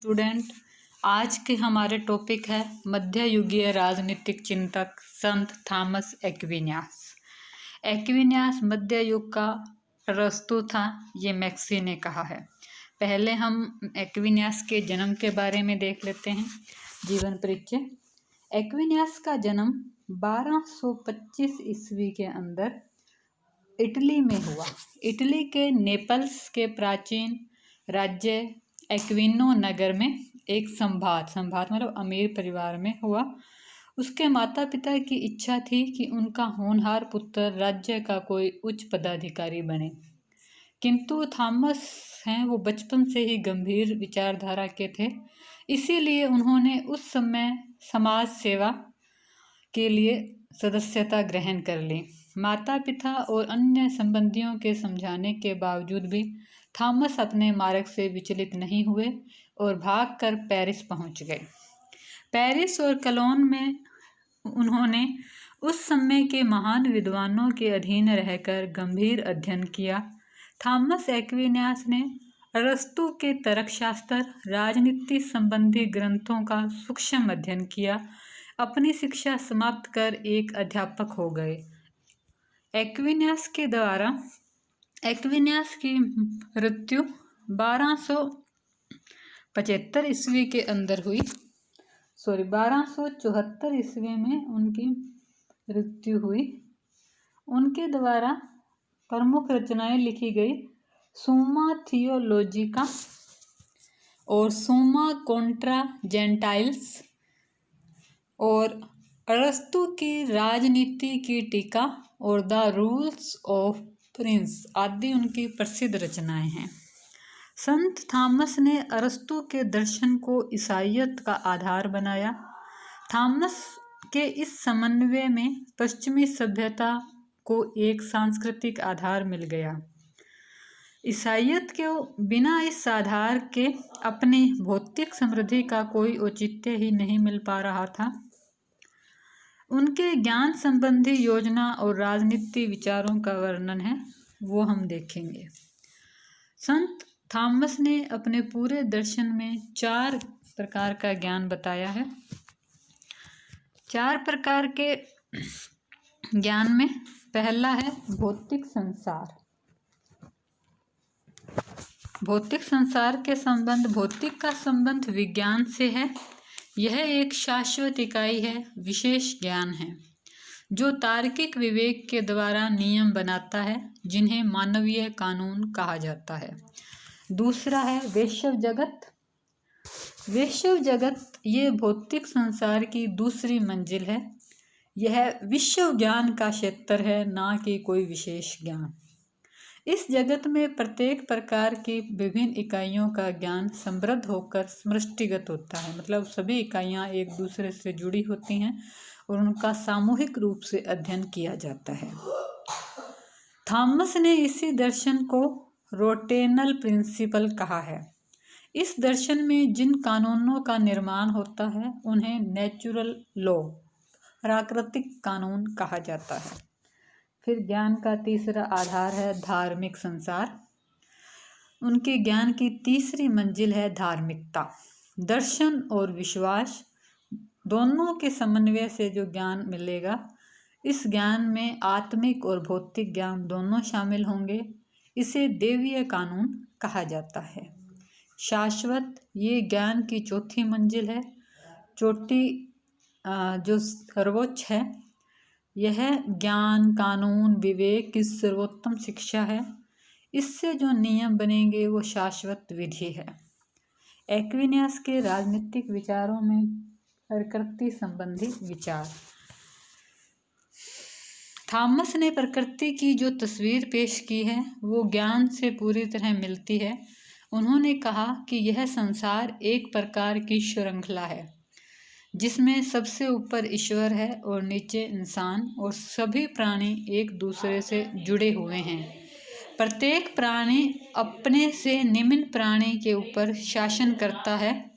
Student, आज के हमारे टॉपिक है मध्ययुगीय राजनीतिक चिंतक संत थॉमस एक्विनियस। एक्विनियस मध्य युग का अरस्तू था, ये मैक्सी ने कहा है। पहले हम एक्विनियस के जन्म के बारे में देख लेते हैं। जीवन परिचय। एक्विनियस का जन्म 1225 ईस्वी के अंदर इटली में हुआ। इटली के नेपल्स के प्राचीन राज्य एक्विनो नगर में एक संभात मतलब अमीर परिवार में हुआ। उसके माता पिता की इच्छा थी कि उनका होनहार पुत्र राज्य का कोई उच्च पदाधिकारी बने, किंतु थॉमस हैं वो बचपन से ही गंभीर विचारधारा के थे। इसीलिए उन्होंने उस समय समाज सेवा के लिए सदस्यता ग्रहण कर ली। माता पिता और अन्य संबंधियों के समझाने के बावजूद भी थॉमस अपने मार्ग से विचलित नहीं हुए और भागकर पेरिस पहुंच गए। पेरिस और कलोन में उन्होंने उस समय के महान विद्वानों के अधीन रहकर गंभीर अध्ययन किया। थॉमस एक्विनियस ने अरस्तु के तर्कशास्त्र, राजनीति संबंधी ग्रंथों का सूक्ष्म अध्ययन किया। अपनी शिक्षा समाप्त कर एक अध्यापक हो गए। एक्विनियस की मृत्यु 1274 ईस्वी के अंदर हुई। 1274 ईस्वी में उनकी मृत्यु हुई। उनके द्वारा प्रमुख रचनाएं लिखी गई सुम्मा थियोलॉजिका और सुम्मा कॉन्ट्रा जेंटाइल्स और अरस्तु की राजनीति की टीका और द रूल्स ऑफ प्रिंस आदि उनकी प्रसिद्ध रचनाएं हैं। संत थॉमस ने अरस्तु के दर्शन को ईसाइयत का आधार बनाया। थॉमस के इस समन्वय में पश्चिमी सभ्यता को एक सांस्कृतिक आधार मिल गया। ईसाइयत के बिना इस आधार के अपनी भौतिक समृद्धि का कोई औचित्य ही नहीं मिल पा रहा था। उनके ज्ञान संबंधी योजना और राजनीति विचारों का वर्णन है, वो हम देखेंगे। संत थॉमस ने अपने पूरे दर्शन में 4 प्रकार का ज्ञान बताया है। 4 प्रकार के ज्ञान में पहला है भौतिक संसार। भौतिक संसार के संबंध, भौतिक का संबंध विज्ञान से है। यह एक शाश्वत इकाई है, विशेष ज्ञान है जो तार्किक विवेक के द्वारा नियम बनाता है, जिन्हें मानवीय कानून कहा जाता है। दूसरा है वैश्व जगत। वैश्व जगत ये भौतिक संसार की दूसरी मंजिल है। यह विश्व ज्ञान का क्षेत्र है, ना कि कोई विशेष ज्ञान। इस जगत में प्रत्येक प्रकार की विभिन्न इकाइयों का ज्ञान समृद्ध होकर समष्टिगत होता है, मतलब सभी इकाइयाँ एक दूसरे से जुड़ी होती हैं और उनका सामूहिक रूप से अध्ययन किया जाता है। थॉमस ने इसी दर्शन को रोटेनल प्रिंसिपल कहा है। इस दर्शन में जिन कानूनों का निर्माण होता है उन्हें नेचुरल लॉ, प्राकृतिक कानून कहा जाता है। फिर ज्ञान का तीसरा आधार है धार्मिक संसार। उनके ज्ञान की तीसरी मंजिल है धार्मिकता। दर्शन और विश्वास दोनों के समन्वय से जो ज्ञान मिलेगा, इस ज्ञान में आत्मिक और भौतिक ज्ञान दोनों शामिल होंगे। इसे देवीय कानून कहा जाता है। शाश्वत ये ज्ञान की चौथी मंजिल है। चोटी जो सर्वोच्च है, यह ज्ञान, कानून, विवेक की सर्वोत्तम शिक्षा है। इससे जो नियम बनेंगे वो शाश्वत विधि है। एक्विनियस के राजनीतिक विचारों में प्रकृति संबंधी विचार। थॉमस ने प्रकृति की जो तस्वीर पेश की है वो ज्ञान से पूरी तरह मिलती है। उन्होंने कहा कि यह संसार एक प्रकार की श्रृंखला है, जिसमें सबसे ऊपर ईश्वर है और नीचे इंसान और सभी प्राणी एक दूसरे से जुड़े हुए हैं। प्रत्येक प्राणी अपने से निम्न प्राणी के ऊपर शासन करता है।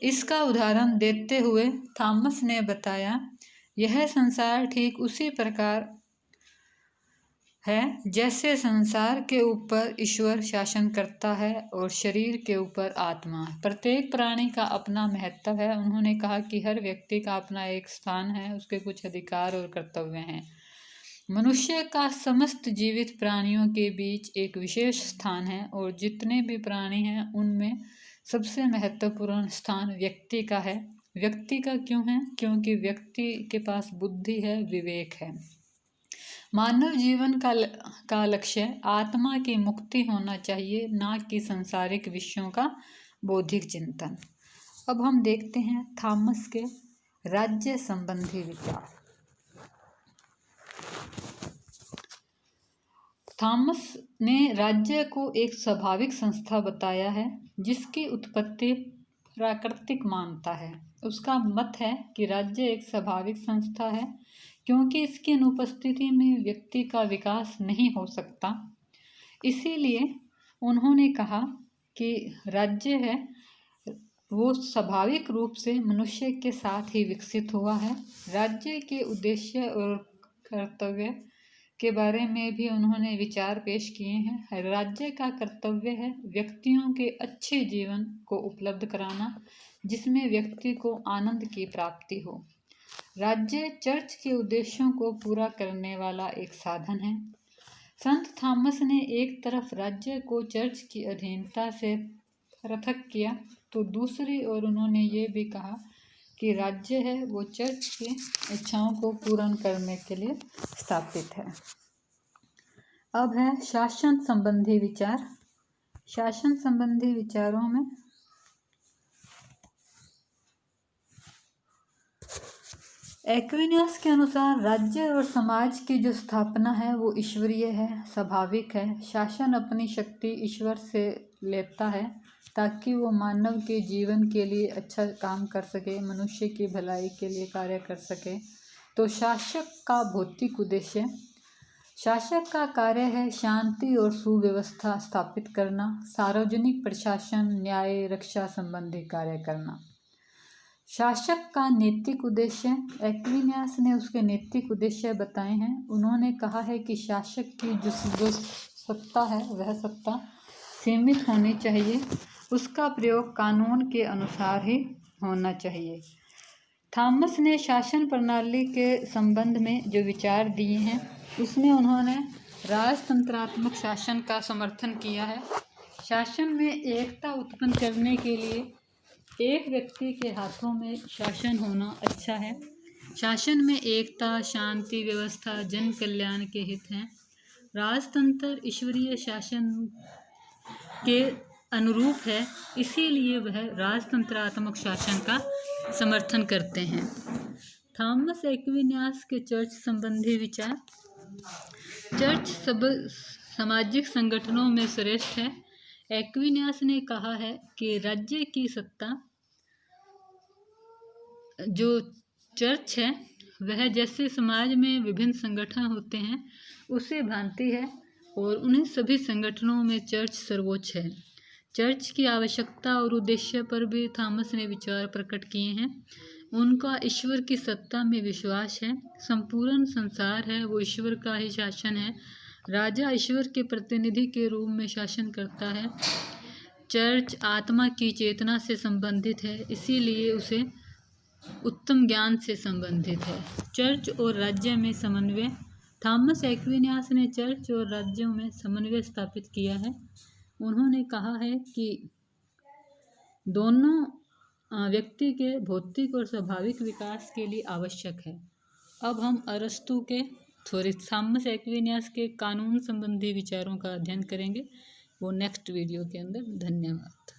इसका उदाहरण देते हुए थॉमस ने बताया, यह संसार ठीक उसी प्रकार है। जैसे संसार के ऊपर ईश्वर शासन करता है और शरीर के ऊपर आत्मा। प्रत्येक प्राणी का अपना महत्व है। उन्होंने कहा कि हर व्यक्ति का अपना एक स्थान है, उसके कुछ अधिकार और कर्तव्य हैं। मनुष्य का समस्त जीवित प्राणियों के बीच एक विशेष स्थान है और जितने भी प्राणी हैं उनमें सबसे महत्वपूर्ण स्थान व्यक्ति का है। व्यक्ति का क्यों है? क्योंकि व्यक्ति के पास बुद्धि है, विवेक है। मानव जीवन का लक्ष्य आत्मा की मुक्ति होना चाहिए, ना कि सांसारिक विषयों का बौद्धिक चिंतन। अब हम देखते हैं थॉमस के राज्य संबंधी विचार। थॉमस ने राज्य को एक स्वाभाविक संस्था बताया है जिसकी उत्पत्ति प्राकृतिक मानता है। उसका मत है कि राज्य एक स्वाभाविक संस्था है क्योंकि इसकी अनुपस्थिति में व्यक्ति का विकास नहीं हो सकता। इसीलिए उन्होंने कहा कि राज्य है वो स्वाभाविक रूप से मनुष्य के साथ ही विकसित हुआ है। राज्य के उद्देश्य और कर्तव्य के बारे में भी उन्होंने विचार पेश किए हैं। राज्य का कर्तव्य है व्यक्तियों के अच्छे जीवन को उपलब्ध कराना जिसमें व्यक्ति को आनंद की प्राप्ति हो। राज्य चर्च के उद्देश्यों को पूरा करने वाला एक साधन है। संत थॉमस ने एक तरफ राज्य को चर्च की अधीनता से पृथक किया तो दूसरी ओर उन्होंने ये भी कहा कि राज्य है वो चर्च की इच्छाओं को पूर्ण करने के लिए स्थापित है। अब है शासन संबंधी विचार। शासन संबंधी विचारों में एक्विनियस के अनुसार राज्य और समाज की जो स्थापना है वो ईश्वरीय है, स्वाभाविक है। शासन अपनी शक्ति ईश्वर से लेता है ताकि वो मानव के जीवन के लिए अच्छा काम कर सके, मनुष्य की भलाई के लिए कार्य कर सके। तो शासक का भौतिक उद्देश्य, शासक का कार्य है शांति और सुव्यवस्था स्थापित करना, सार्वजनिक प्रशासन, न्याय, रक्षा संबंधी कार्य करना। शासक का नैतिक उद्देश्य, एक्विनियस ने उसके नैतिक उद्देश्य बताए हैं। उन्होंने कहा है कि शासक की जो सत्ता है वह सत्ता सीमित होनी चाहिए, उसका प्रयोग कानून के अनुसार ही होना चाहिए। थॉमस ने शासन प्रणाली के संबंध में जो विचार दिए हैं उसमें उन्होंने राजतंत्रात्मक शासन का समर्थन किया है। शासन में एकता उत्पन्न करने के लिए एक व्यक्ति के हाथों में शासन होना अच्छा है। शासन में एकता, शांति, व्यवस्था, जन कल्याण के हित हैं। राजतंत्र ईश्वरीय शासन के अनुरूप है, इसीलिए वह राजतंत्रात्मक शासन का समर्थन करते हैं। थॉमस एक्विनियस के चर्च संबंधी विचार। चर्च सब सामाजिक संगठनों में श्रेष्ठ है। एक्विनियस ने कहा है कि राज्य की सत्ता जो चर्च है वह जैसे समाज में विभिन्न संगठन होते हैं उसे भांति है और उन्हीं सभी संगठनों में चर्च सर्वोच्च है। चर्च की आवश्यकता और उद्देश्य पर भी थॉमस ने विचार प्रकट किए हैं। उनका ईश्वर की सत्ता में विश्वास है। संपूर्ण संसार है वो ईश्वर का ही शासन है। राजा ईश्वर के प्रतिनिधि के रूप में शासन करता है। चर्च आत्मा की चेतना से संबंधित है, इसीलिए उसे उत्तम ज्ञान से संबंधित है। चर्च और राज्य में समन्वय। थॉमस एक्विनियस ने चर्च और राज्यों में समन्वय स्थापित किया है। उन्होंने कहा है कि दोनों व्यक्ति के भौतिक और स्वाभाविक विकास के लिए आवश्यक है। अब हम अरस्तु के थॉमस एक्विनियस के कानून संबंधी विचारों का अध्ययन करेंगे, वो नेक्स्ट वीडियो के अंदर। धन्यवाद।